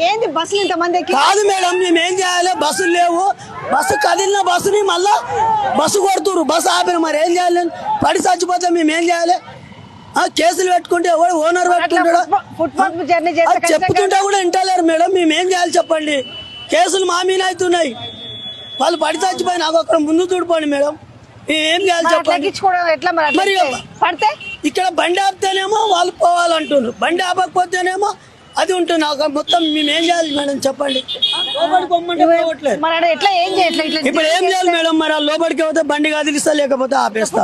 ఏంది బస్సులు ఇంతమంది కాదు మేడం, మేము ఏం చేయాలి? బస్సులు లేవు, బస్సు కదిలిన బస్సుని మళ్ళా బస్సు కొడుతురు, బస్సు ఆపిన. మరి ఏం చేయాలి? పడి చచ్చిపోతే మేము ఏం చేయాలి? కేసులు పెట్టుకుంటే ఎవడు ఓనర్ పెట్టుకుంటాడు? చెప్పుతుంటే కూడా వింటలేరు మేడం. మేము ఏం చేయాలి చెప్పండి? కేసులు మా మీద అవుతున్నాయి. వాళ్ళు పడి చచ్చిపోయి నాకు అక్కడ ముందు చూడిపోండి మేడం. మేము ఏం చేయాలి చెప్పండి? మరి ఇక్కడ బండి ఆపితేనేమో వాళ్ళు పోవాలంటున్నారు, బండి ఆపకపోతేనేమో అది ఉంటుంది. మొత్తం మేము ఏం చేయాలి మేడం చెప్పండి? ఇప్పుడు ఏం చేయాలి మేడం? మరి లోపలికి పోతే బండి కదిలిస్తా, లేకపోతే ఆపేస్తా.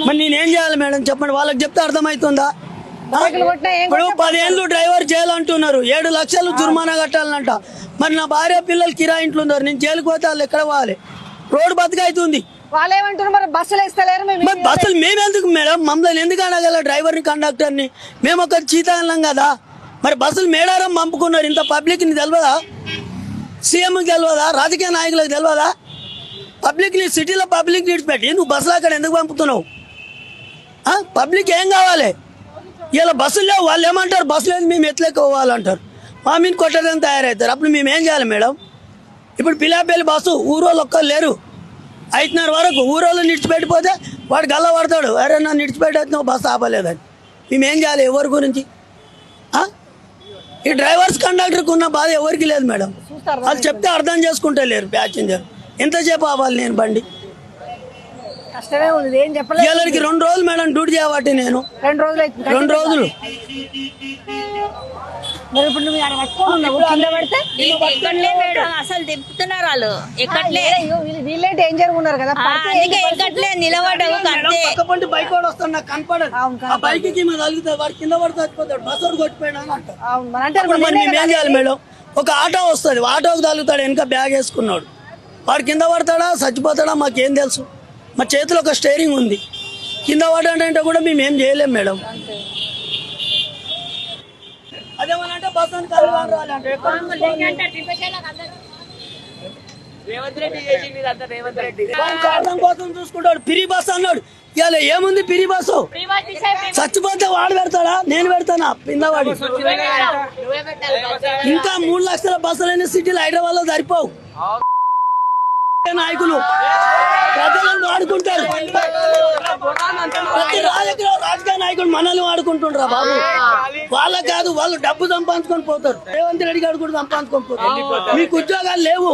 మరి నేనేం చేయాలి మేడం చెప్పండి? వాళ్ళకి చెప్తే అర్థమవుతుందా? ఇప్పుడు 10 ఏళ్ళు డ్రైవర్ జైలు అంటున్నారు, 7 లక్షలు జుర్మానా కట్టాలంట. మరి నా భార్య పిల్లలు కిరా ఇంట్లో ఉన్నారు, నేను జైలుకి పోతే వాళ్ళు ఎక్కడ పోవాలి? రోడ్డు బతికైతుంది. బస్సులు మేమెందుకు మేడం? మమ్మల్ని ఎందుకు అనగల? డ్రైవర్ని, కండక్టర్ని మేము ఒక చీతా అన్నాం కదా. మరి బస్సులు మేడారం పంపుకున్నారు, ఇంత పబ్లిక్ని తెలియదా? సీఎంకి తెలియదా? రాజకీయ నాయకులకు తెలియదా? పబ్లిక్ని, సిటీలో పబ్లిక్ విడిచిపెట్టి నువ్వు బస్సులు అక్కడ ఎందుకు పంపుతున్నావు? పబ్లిక్ ఏం కావాలి? ఇలా బస్సులు లేవు, వాళ్ళు ఏమంటారు? బస్సు లేదు మేము ఎట్లెక్క పోవాలంటారు, మా మీద కొట్టడానికి తయారవుతారు. అప్పుడు మేము ఏం చేయాలి మేడం? ఇప్పుడు పిలాపల్లి బస్సు ఊరోళ్ళు ఒక్కరు లేరు, 5:30 వరకు ఊరోళ్ళు నిడిచిపెట్టిపోతే వాడు గల్ల పడతాడు, అరే నన్ను నిడిచిపెట్టేది బస్సు ఆపలేదని. మేము ఏం చేయాలి? ఎవరి గురించి? ఈ డ్రైవర్స్ కండక్టర్కి ఉన్న బాధ ఎవరికి లేదు మేడం. వాళ్ళు చెప్తే అర్థం చేసుకుంటే లేరు. ప్యాసింజర్ ఎంతసేపు ఆపాలి నేను బండి? వీళ్ళకి 2 రోజులు మేడం డ్యూటీ చేయబట్టి నేను 2 రోజులు. అసలు తిప్పుతున్నారు వాళ్ళు, ఎక్కట్లే. వీళ్ళే డేంజర్ ఉన్నారు కదా, ఎక్కట్లే, నిలబడవు. బైక్ వాడు వస్తాడు, నాకు కనపడదు. ఆ బైక్ కి తగులుతుంది, వాడు కింద పడి చచ్చిపోతాడు, బస్సు వాడు కొట్టిపోయినా అంటారు. మరి మేము ఏం చేయాలి మేడం? ఒక ఆటో వస్తుంది, ఆటోకి తగులుతాడు, వెనక బ్యాగ్ వేసుకున్నాడు, వాడు కింద పడతాడా చచ్చిపోతాడా మాకేం తెలుసు? మా చేతిలో ఒక స్టీరింగ్ ఉంది, కింద పడ్డాడంటే కూడా మేము ఏం చేయలేం మేడం. అదేమనంటే బస్సు అని కారణం కోసం చూసుకుంటాడు. పిరి బస్సు అన్నాడు, ఇవాళ ఏముంది పిరి బస్సు? చచ్చిపోతే వాడు పెడతాడా, నేను పెడతానా? కిందవాడి ఇంకా 3 లక్షల బస్సులైన సిటీలు హైదరాబాద్ లో సరిపోవు. నాయకులు ప్రజలను వాడుకుంటారు, ప్రతి రాజకీయ నాయకులు మనల్ని వాడుకుంటుండ్రా బాబు. వాళ్ళకి కాదు, వాళ్ళు డబ్బు సంపాదించుకొని పోతారు. రేవంత్ రెడ్డి గారు కూడా సంపాదించుకొని పోతారు. మీకు ఉద్యోగాలు లేవు.